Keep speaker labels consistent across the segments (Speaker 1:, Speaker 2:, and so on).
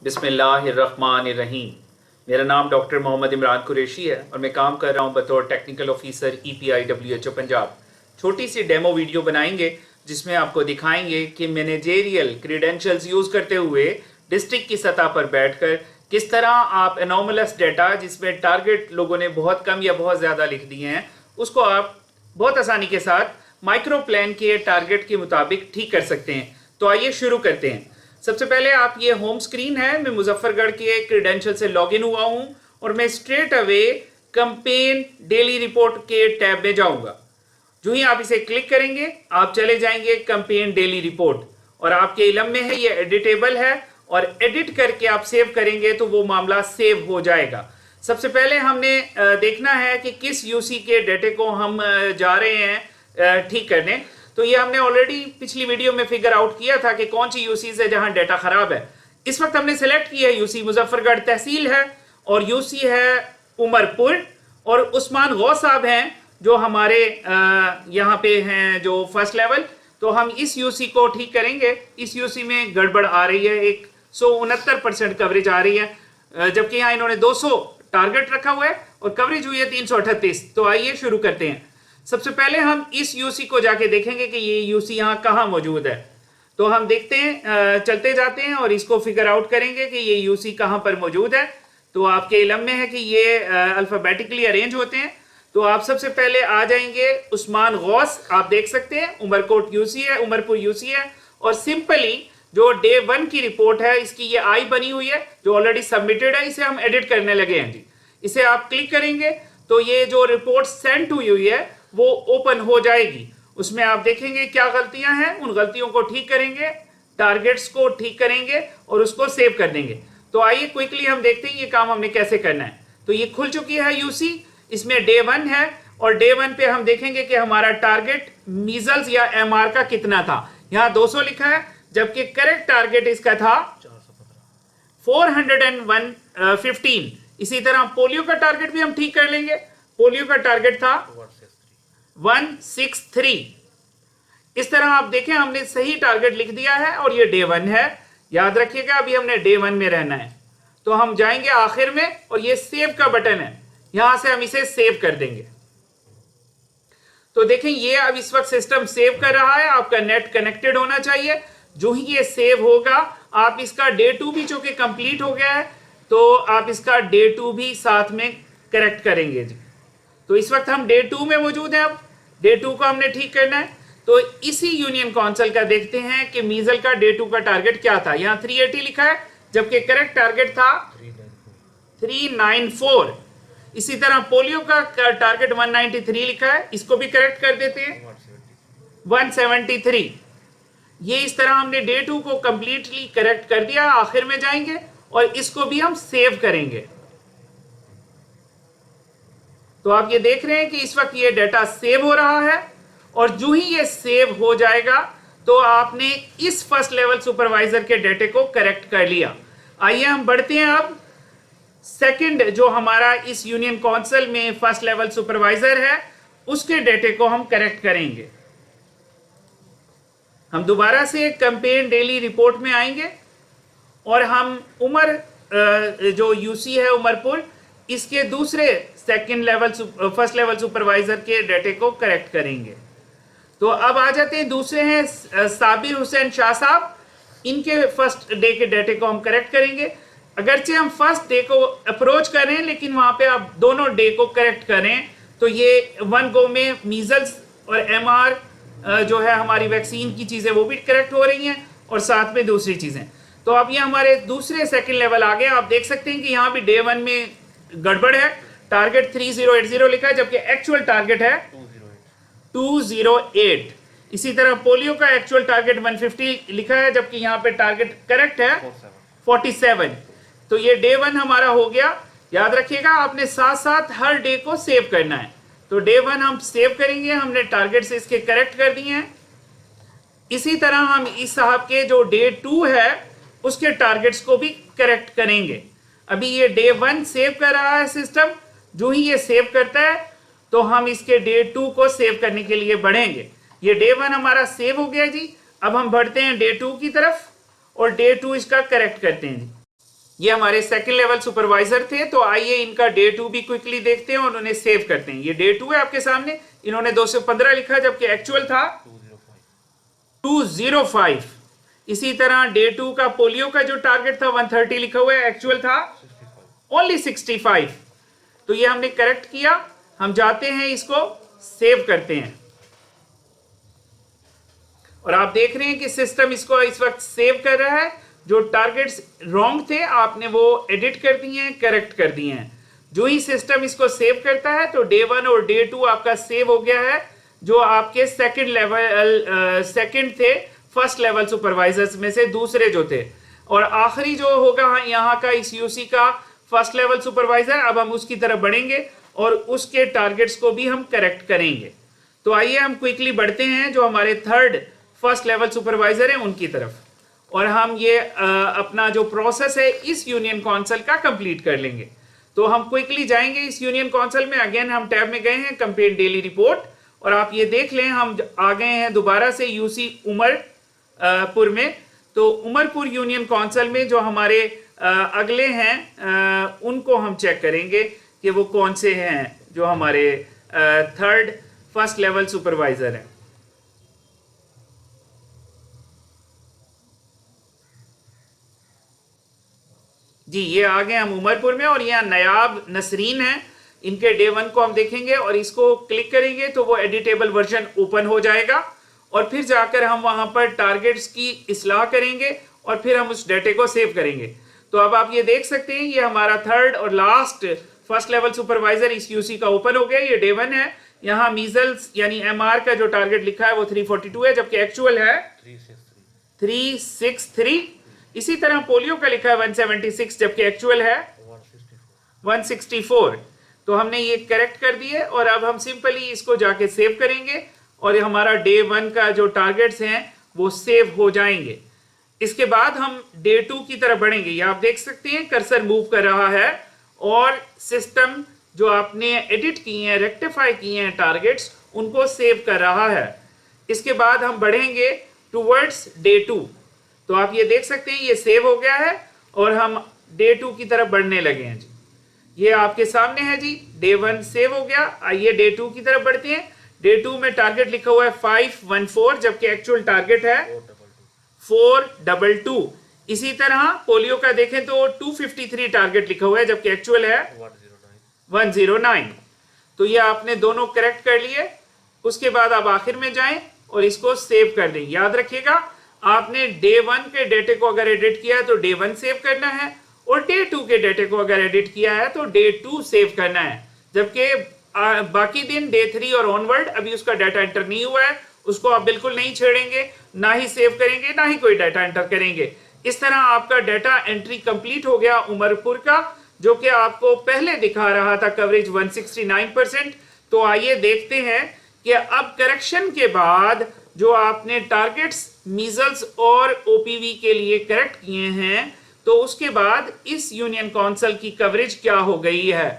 Speaker 1: बिस्मिल्लाहिर्रहमानिर्रहीम। मेरा नाम डॉक्टर मोहम्मद इमरान कुरैशी है और मैं काम कर रहा हूं बतौर टेक्निकल ऑफिसर EPIWHO पंजाब। छोटी सी डेमो वीडियो बनाएंगे जिसमें आपको दिखाएंगे कि मैनेजेरियल क्रीडेंशियल्स यूज़ करते हुए डिस्ट्रिक्ट की सतह पर बैठकर किस तरह आप एनोमलस डाटा जिसमें टारगेट लोगों ने बहुत कम या बहुत ज़्यादा लिख दिए हैं उसको आप बहुत आसानी के साथ माइक्रो प्लान के टारगेट के मुताबिक ठीक कर सकते हैं। तो आइए शुरू करते हैं। सबसे पहले आप ये होम स्क्रीन है, मैं मुजफ्फरगढ़ के क्रीडेंशियल से लॉगिन हुआ हूं और मैं straight away campaign daily report के टैब में जाऊंगा। जो ही आप इसे क्लिक करेंगे आप चले जाएंगे कैंपेन डेली रिपोर्ट और आपके इलम में है ये एडिटेबल है और एडिट करके आप सेव करेंगे तो वो मामला सेव हो जाएगा। सबसे पहले हमने देखना है कि किस यूसी के डेटे को हम जा रहे हैं ठीक करने। तो ये हमने ऑलरेडी पिछली वीडियो में फिगर आउट किया था कि कौन सी यूसीज है जहां डाटा खराब है। इस वक्त हमने सेलेक्ट किया है यूसी मुजफ्फरगढ़ तहसील है और यूसी है उमरपुर और उस्मान गौ साहब हैं जो हमारे यहाँ पे हैं जो फर्स्ट लेवल। तो हम इस यूसी को ठीक करेंगे। इस यूसी में गड़बड़ आ रही है, 169% कवरेज आ रही है, जबकि यहाँ इन्होंने 200 टारगेट रखा हुआ है और कवरेज हुई है 338। तो आइए शुरू करते हैं। सबसे पहले हम इस यूसी को जाके देखेंगे कि ये यूसी यहाँ कहाँ मौजूद है। तो हम देखते हैं, चलते जाते हैं और इसको फिगर आउट करेंगे कि ये यूसी कहाँ पर मौजूद है। तो आपके इलम में है कि ये अल्फाबेटिकली अरेंज होते हैं। तो आप सबसे पहले आ जाएंगे उस्मान गौस, आप देख सकते हैं उमरकोट यूसी है, उमरपुर यूसी है और सिंपली जो डे 1 की रिपोर्ट है इसकी ये आई बनी हुई है जो ऑलरेडी सबमिटेड है, इसे हम एडिट करने लगे हैं जी। इसे आप क्लिक करेंगे तो ये जो रिपोर्ट सेंड हुई है वो ओपन हो जाएगी। उसमें आप देखेंगे क्या गलतियां हैं, उन गलतियों को ठीक करेंगे, टारगेट्स को ठीक करेंगे और उसको सेव कर देंगे। तो आइए क्विकली हम देखते हैं ये काम हमने कैसे करना है। तो ये खुल चुकी है यूसी, इसमें डे 1 है और डे 1 पे हम देखेंगे कि हमारा टारगेट मीजल्स या MR का कितना था। यहाँ 200 लिखा है जबकि करेक्ट टारगेट इसका था 415। इसी तरह पोलियो का टारगेट भी हम ठीक कर लेंगे। पोलियो का टारगेट था 163। इस तरह आप देखें हमने सही टारगेट लिख दिया है और ये डे 1 है। याद रखिएगा अभी हमने डे 1 में रहना है। तो हम जाएंगे आखिर में और ये सेव का बटन है, यहां से हम इसे सेव कर देंगे। तो देखें ये अब इस वक्त सिस्टम सेव कर रहा है, आपका नेट कनेक्टेड होना चाहिए। जो ही ये सेव होगा आप इसका डे 2 भी चूंकि कंप्लीट हो गया है तो आप इसका डे 2 भी साथ में करेक्ट करेंगे जी। तो इस वक्त हम डे 2 में मौजूद हैं। अब डे 2 को हमने ठीक करना है। तो इसी यूनियन काउंसिल का देखते हैं कि मीजल का डे 2 का टारगेट क्या था। यहाँ 380 लिखा है जबकि करेक्ट टारगेट था 394। इसी तरह पोलियो का टारगेट 193 लिखा है, इसको भी करेक्ट कर देते हैं 173। ये इस तरह हमने डे 2 को कंप्लीटली करेक्ट कर दिया। आखिर में जाएंगे और इसको भी हम सेव करेंगे। तो आप ये देख रहे हैं कि इस वक्त ये डाटा सेव हो रहा है और जो ही ये सेव हो जाएगा तो आपने इस फर्स्ट लेवल सुपरवाइजर के डाटे को करेक्ट कर लिया। आइए हम बढ़ते हैं। अब सेकंड जो हमारा इस यूनियन काउंसिल में फर्स्ट लेवल सुपरवाइजर है उसके डाटे को हम करेक्ट करेंगे। हम दोबारा से कैंपेन डेली रिपोर्ट में आएंगे और हम जो यूसी है उमरपुर इसके दूसरे second level first level supervisor के डाटे को करेक्ट करेंगे। तो अब आ जाते हैं दूसरे हैं साबिर हुसैन शाह साहब, इनके फर्स्ट डे के डाटे को हम करेक्ट करेंगे। अगरचे हम फर्स्ट डे को अप्रोच करें लेकिन वहां पे आप दोनों डे को करेक्ट करें तो ये 1 गो में मीजल्स और MR जो है हमारी वैक्सीन की चीज़ें वो भी करेक्ट हो रही हैं और साथ में दूसरी चीज़ें। तो अब ये हमारे दूसरे सेकंड लेवल आ गए। आप देख सकते हैं कि यहाँ भी डे 1 में गड़बड़ है, टारगेट 3080 लिखा है जबकि एक्चुअल टारगेट है 208। इसी तरह पोलियो का एक्चुअल टारगेट 150 लिखा है जबकि यहाँ पे टारगेट करेक्ट है 47। तो ये डे 1 हमारा हो गया। याद रखिएगा आपने साथ साथ हर डे को सेव करना है। तो डे 1 हम सेव करेंगे, हमने टारगेट से इसके करेक्ट कर दिए हैं। इसी तरह हम इस साहब के जो डे 2 है उसके टारगेट्स को भी करेक्ट करेंगे। अभी ये डे 1 सेव कर रहा है सिस्टम। जो ही ये सेव करता है तो हम इसके डे 2 को सेव करने के लिए बढ़ेंगे। ये डे 1 हमारा सेव हो गया जी। अब हम बढ़ते हैं डे 2 की तरफ और डे 2 इसका करेक्ट करते हैं जी। ये हमारे सेकंड लेवल सुपरवाइजर थे। तो आइए इनका डे 2 भी क्विकली देखते हैं और उन्हें सेव करते हैं। ये डे 2 है आपके सामने, इन्होंने 215 लिखा जबकि एक्चुअल था 205। इसी तरह डे 2 का पोलियो का जो टारगेट था 130 लिखा हुआ है, एक्चुअल था ओनली 65। तो ये हमने करेक्ट किया। हम जाते हैं इसको सेव करते हैं और आप देख रहे हैं कि सिस्टम इसको इस वक्त सेव कर रहा है। जो टारगेट्स रॉन्ग थे आपने वो एडिट कर दिए हैं, करेक्ट कर दिए हैं। जो ही सिस्टम इसको सेव करता है तो डे 1 और डे 2 आपका सेव हो गया है, जो आपके सेकंड थे फर्स्ट लेवल सुपरवाइजर्स में से दूसरे जो थे। और आखिरी जो होगा यहाँ का इस यूसी का फर्स्ट लेवल सुपरवाइजर, अब हम उसकी तरफ बढ़ेंगे और उसके टारगेट्स को भी हम करेक्ट करेंगे। तो आइए हम क्विकली बढ़ते हैं जो हमारे थर्ड फर्स्ट लेवल सुपरवाइजर हैं उनकी तरफ, और हम ये अपना जो प्रोसेस है इस यूनियन काउंसिल का कंप्लीट कर लेंगे। तो हम क्विकली जाएंगे इस यूनियन काउंसिल में। अगेन हम टैब में गए हैं कंपेयर डेली रिपोर्ट, और आप ये देख लें हम आ गए हैं दोबारा से यूसी उमरपुर में। तो उमरपुर यूनियन काउंसिल में जो हमारे अगले हैं उनको हम चेक करेंगे कि वो कौन से हैं जो हमारे थर्ड फर्स्ट लेवल सुपरवाइजर हैं। जी ये आ गए हम उमरपुर में, और यहाँ नायाब नसरीन है। इनके डे 1 को हम देखेंगे और इसको क्लिक करेंगे तो वो एडिटेबल वर्जन ओपन हो जाएगा, और फिर जाकर हम वहां पर टारगेट्स की इस्लाह करेंगे और फिर हम उस डेटे को सेव करेंगे। तो अब आप ये देख सकते हैं ये हमारा थर्ड और लास्ट फर्स्ट लेवल सुपरवाइजर इस यूसी का ओपन हो गया। ये डे 1 है। यहाँ मीजल्स यानी एमआर का जो टारगेट लिखा है वो 342 है जबकि एक्चुअल है 363। इसी तरह पोलियो का लिखा है 176 जबकि एक्चुअल है 164। तो हमने ये करेक्ट कर दिए और अब हम सिंपली इसको जाके सेव करेंगे और हमारा डे 1 का जो टारगेट्स हैं वो सेव हो जाएंगे। इसके बाद हम डे 2 की तरफ बढ़ेंगे। ये आप देख सकते हैं कर्सर मूव कर रहा है और सिस्टम जो आपने एडिट किए हैं, रेक्टिफाई किए हैं टारगेट्स, उनको सेव कर रहा है। इसके बाद हम बढ़ेंगे टुवर्ड्स डे 2। तो आप ये देख सकते हैं ये सेव हो गया है और हम डे 2 की तरफ बढ़ने लगे हैं जी। ये आपके सामने है जी, डे 1 सेव हो गया। आइए डे 2 की तरफ बढ़ते हैं। डे 2 में टारगेट लिखा हुआ है 514 जबकि एक्चुअल टारगेट है 422। इसी तरह पोलियो का देखें तो 253 टारगेट लिखा हुआ है जबकि एक्चुअल है 109। तो ये आपने दोनों करेक्ट कर लिए। उसके बाद आप आखिर में जाएं और इसको सेव कर दें। याद रखिएगा आपने डे 1 के डेटे को अगर एडिट किया है तो डे 1 सेव करना है, और डे 2 के डेटे को अगर एडिट किया है तो डे 2 सेव करना है। जबकि बाकी दिन डे 3 और ऑनवर्ड अभी उसका डाटा एंटर नहीं हुआ है, उसको आप बिल्कुल नहीं छेड़ेंगे, ना ही सेव करेंगे, ना ही कोई डाटा एंटर करेंगे। इस तरह आपका डाटा एंट्री कंप्लीट हो गया उमरपुर का, जो कि आपको पहले दिखा रहा था कवरेज 169%। तो आइए देखते हैं कि अब करेक्शन के बाद जो आपने टारगेट्स मीजल्स और ओपीवी के लिए करेक्ट किए हैं तो उसके बाद इस यूनियन काउंसिल की कवरेज क्या हो गई है।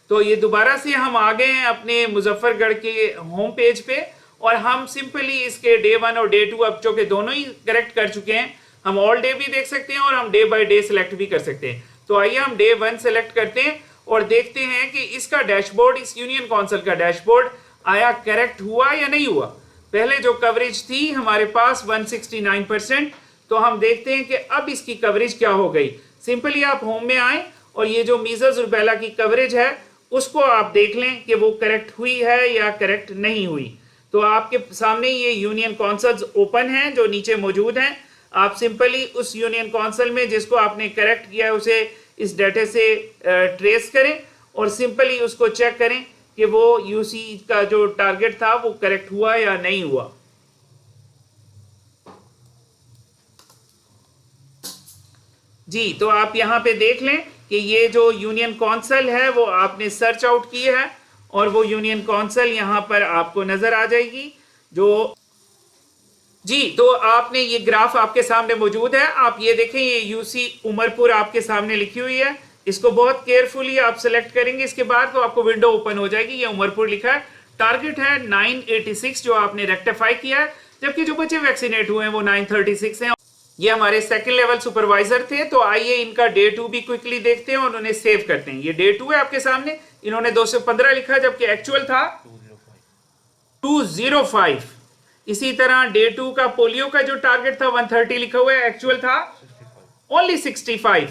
Speaker 1: तो ये दोबारा से हम आ गए हैं अपने मुजफ्फरगढ़ के होम पेज पे, और हम सिंपली इसके डे 1 और डे 2 अब चूंकि दोनों ही करेक्ट कर चुके हैं, हम ऑल डे भी देख सकते हैं और हम डे बाय डे सेलेक्ट भी कर सकते हैं। तो आइए हम डे 1 सेलेक्ट करते हैं और देखते हैं कि इसका डैशबोर्ड, इस यूनियन काउंसिल का डैशबोर्ड आया करेक्ट हुआ या नहीं हुआ। पहले जो कवरेज थी हमारे पास 169%, तो हम देखते हैं कि अब इसकी कवरेज क्या हो गई। सिंपली आप होम में आए और ये जो मीजल्स रुबेला की कवरेज है उसको आप देख लें कि वो करेक्ट हुई है या करेक्ट नहीं हुई। तो आपके सामने ये यूनियन काउंसिल्स ओपन हैं जो नीचे मौजूद हैं। आप सिंपली उस यूनियन काउंसिल में जिसको आपने करेक्ट किया है उसे इस डाटा से ट्रेस करें और सिंपली उसको चेक करें कि वो यूसी का जो टारगेट था वो करेक्ट हुआ या नहीं हुआ। जी तो आप यहाँ पे देख लें कि ये जो यूनियन काउंसिल है वो आपने सर्च आउट की है और वो यूनियन काउंसिल यहाँ पर आपको नजर आ जाएगी। जो जी तो आपने ये ग्राफ आपके सामने मौजूद है, आप ये देखें ये यूसी उमरपुर आपके सामने लिखी हुई है। इसको बहुत केयरफुली आप सेलेक्ट करेंगे, इसके बाद तो आपको विंडो ओपन हो जाएगी। ये उमरपुर लिखा है, टारगेट है 986 जो आपने रेक्टिफाई किया है, जबकि जो बच्चे वैक्सीनेट हुए हैं वो 936 हैं। ये हमारे सेकंड लेवल सुपरवाइजर थे। तो आइए इनका डे 2 भी क्विकली देखते हैं और उन्हें सेव करते हैं। ये डे 2 है आपके सामने, इन्होंने 215 लिखा जबकि एक्चुअल था 205। इसी तरह डे 2 का पोलियो का जो टारगेट था 130 लिखा हुआ है, एक्चुअल था ओनली 65।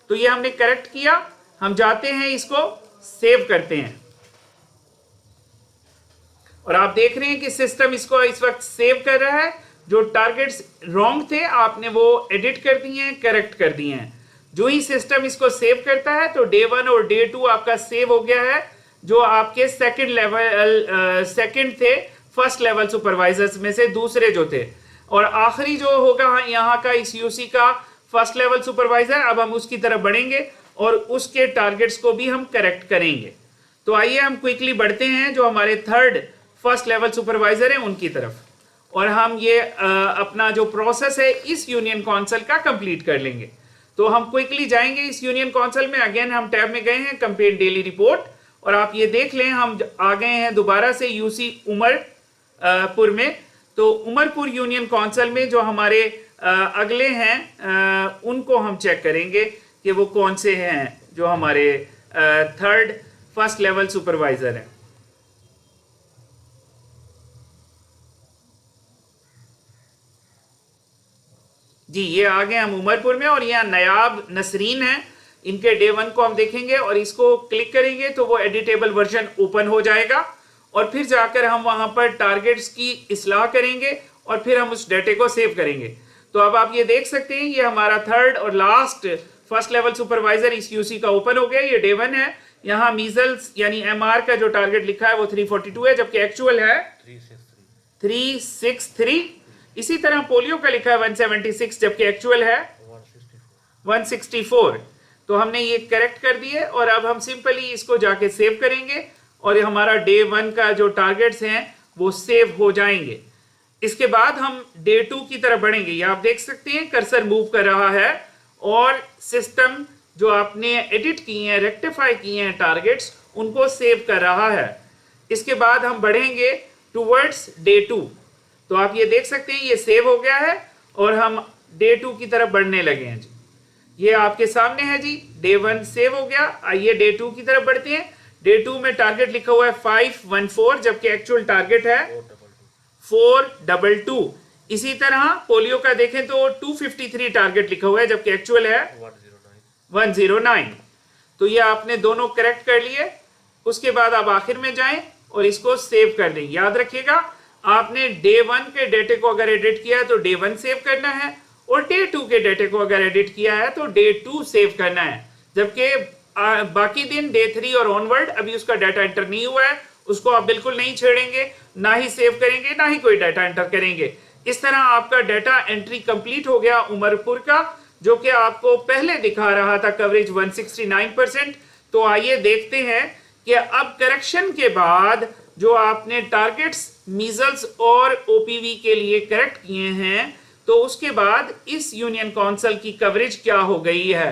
Speaker 1: तो ये हमने करेक्ट किया। हम जाते हैं, इसको सेव करते हैं और आप देख रहे हैं कि सिस्टम इसको इस वक्त सेव कर रहा है। जो टारगेट्स रॉन्ग थे आपने वो एडिट कर दिए हैं, करेक्ट कर दिए हैं। जो ही सिस्टम इसको सेव करता है तो डे 1 और डे 2 आपका सेव हो गया है, जो आपके सेकंड थे फर्स्ट लेवल सुपरवाइजर्स में से दूसरे जो थे। और आखिरी जो होगा यहाँ का इस यूसी का फर्स्ट लेवल सुपरवाइजर, अब हम उसकी तरफ बढ़ेंगे और उसके टारगेट्स को भी हम करेक्ट करेंगे। तो आइए हम क्विकली बढ़ते हैं जो हमारे थर्ड फर्स्ट लेवल सुपरवाइजर हैं उनकी तरफ, और हम ये अपना जो प्रोसेस है इस यूनियन काउंसिल का कंप्लीट कर लेंगे। तो हम क्विकली जाएंगे इस यूनियन काउंसिल में। अगेन हम टैब में गए हैं कंपेन डेली रिपोर्ट, और आप ये देख लें हम आ गए हैं दोबारा से यूसी उमरपुर में। तो उमरपुर यूनियन काउंसिल में जो हमारे अगले हैं उनको हम चेक करेंगे कि वो कौन से हैं जो हमारे थर्ड फर्स्ट लेवल सुपरवाइजर हैं। जी ये आ गए हम उमरपुर में, और यहाँ नायाब नसरीन है। इनके डे 1 को हम देखेंगे और इसको क्लिक करेंगे तो वो एडिटेबल वर्जन ओपन हो जाएगा, और फिर जाकर हम वहां पर टारगेट्स की इस्लाह करेंगे और फिर हम उस डेटे को सेव करेंगे। तो अब आप ये देख सकते हैं ये हमारा थर्ड और लास्ट फर्स्ट लेवल सुपरवाइजर इस यूसी का ओपन हो गया। ये डे 1 है। यहाँ मीजल्स यानी एमआर का जो टारगेट लिखा है वो 342 है जबकि एक्चुअल है 363। इसी तरह पोलियो का लिखा है 176 जबकि एक्चुअल है 164। तो हमने ये करेक्ट कर दिए और अब हम सिंपली इसको जाके सेव करेंगे और ये हमारा डे 1 का जो टारगेट्स हैं वो सेव हो जाएंगे। इसके बाद हम डे 2 की तरफ बढ़ेंगे। ये आप देख सकते हैं कर्सर मूव कर रहा है और सिस्टम जो आपने एडिट किए हैं, रेक्टिफाई किए हैं टारगेट्स, उनको सेव कर रहा है। इसके बाद हम बढ़ेंगे टूवर्ड्स डे 2। तो आप ये देख सकते हैं ये सेव हो गया है और हम डे 2 की तरफ बढ़ने लगे हैं जी। ये आपके सामने है जी, डे 1 सेव हो गया। आइए डे 2 की तरफ बढ़ते हैं। डे 2 में टारगेट लिखा हुआ है 514 जबकि एक्चुअल टारगेट है 422। इसी तरह पोलियो का देखें तो 253 टारगेट लिखा हुआ है जबकि एक्चुअल है 109। तो ये आपने दोनों करेक्ट कर लिए। उसके बाद आप आखिर में जाएं और इसको सेव कर दें। याद रखिएगा आपने डे 1 के डेटे को अगर एडिट किया है तो डे 1 सेव करना है, और डे 2 के डेटे को अगर एडिट किया है तो डे 2 सेव करना है। जबकि बाकी दिन डे 3 और ऑनवर्ड अभी उसका डाटा एंटर नहीं हुआ है, उसको आप बिल्कुल नहीं छेड़ेंगे, ना ही सेव करेंगे, ना ही कोई डाटा एंटर करेंगे। इस तरह आपका डाटा एंट्री कंप्लीट हो गया उमरपुर का, जो कि आपको पहले दिखा रहा था कवरेज 169%। तो आइए देखते हैं कि अब करेक्शन के बाद जो आपने टारगेट्स मीजल्स और ओपीवी के लिए करेक्ट किए हैं तो उसके बाद इस यूनियन काउंसिल की कवरेज क्या हो गई है।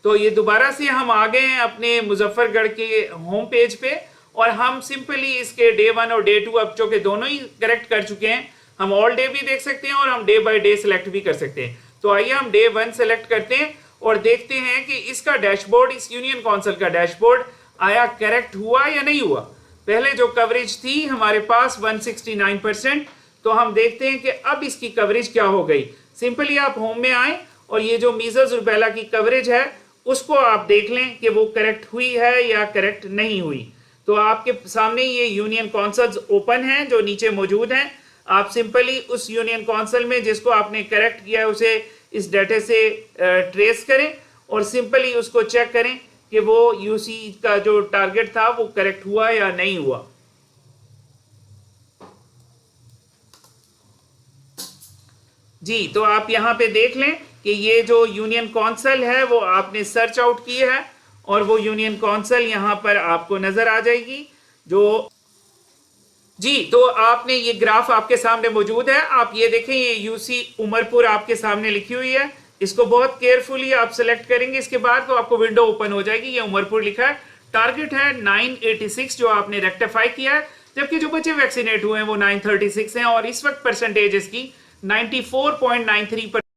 Speaker 1: तो ये दोबारा से हम आ गए हैं अपने मुजफ्फरगढ़ के होम पेज पे, और हम सिंपली इसके डे 1 और डे 2 अब जो कि दोनों ही करेक्ट कर चुके हैं, हम ऑल डे भी देख सकते हैं और हम डे बाय डे सिलेक्ट भी कर सकते हैं। तो आइए हम डे 1 सेलेक्ट करते हैं और देखते हैं कि इसका डैशबोर्ड, इस यूनियन काउंसिल का डैशबोर्ड आया करेक्ट हुआ या नहीं हुआ। पहले जो कवरेज थी हमारे पास 169%, तो हम देखते हैं कि अब इसकी कवरेज क्या हो गई। सिंपली आप होम में आए और ये जो मीजल्स रुबेला की कवरेज है उसको आप देख लें कि वो करेक्ट हुई है या करेक्ट नहीं हुई। तो आपके सामने ये यूनियन काउंसिल्स ओपन हैं जो नीचे मौजूद हैं। आप सिंपली उस यूनियन काउंसिल में जिसको आपने करेक्ट किया है उसे इस डाटा से ट्रेस करें और सिंपली उसको चेक करें कि वो यूसी का जो टारगेट था वो करेक्ट हुआ या नहीं हुआ। जी तो आप यहां पे देख लें कि ये जो यूनियन काउंसिल है वो आपने सर्च आउट की है और वो यूनियन काउंसिल यहां पर आपको नजर आ जाएगी। जो जी तो आपने ये ग्राफ आपके सामने मौजूद है, आप ये देखें ये यूसी उमरपुर आपके सामने लिखी हुई है। इसको बहुत केयरफुली आप सेलेक्ट करेंगे, इसके बाद तो आपको विंडो ओपन हो जाएगी। ये उमरपुर लिखा है, टारगेट है 986 जो आपने रेक्टिफाई किया है, जबकि जो बच्चे वैक्सीनेट हुए हैं वो 936 हैं और इस वक्त परसेंटेज इसकी 94.93%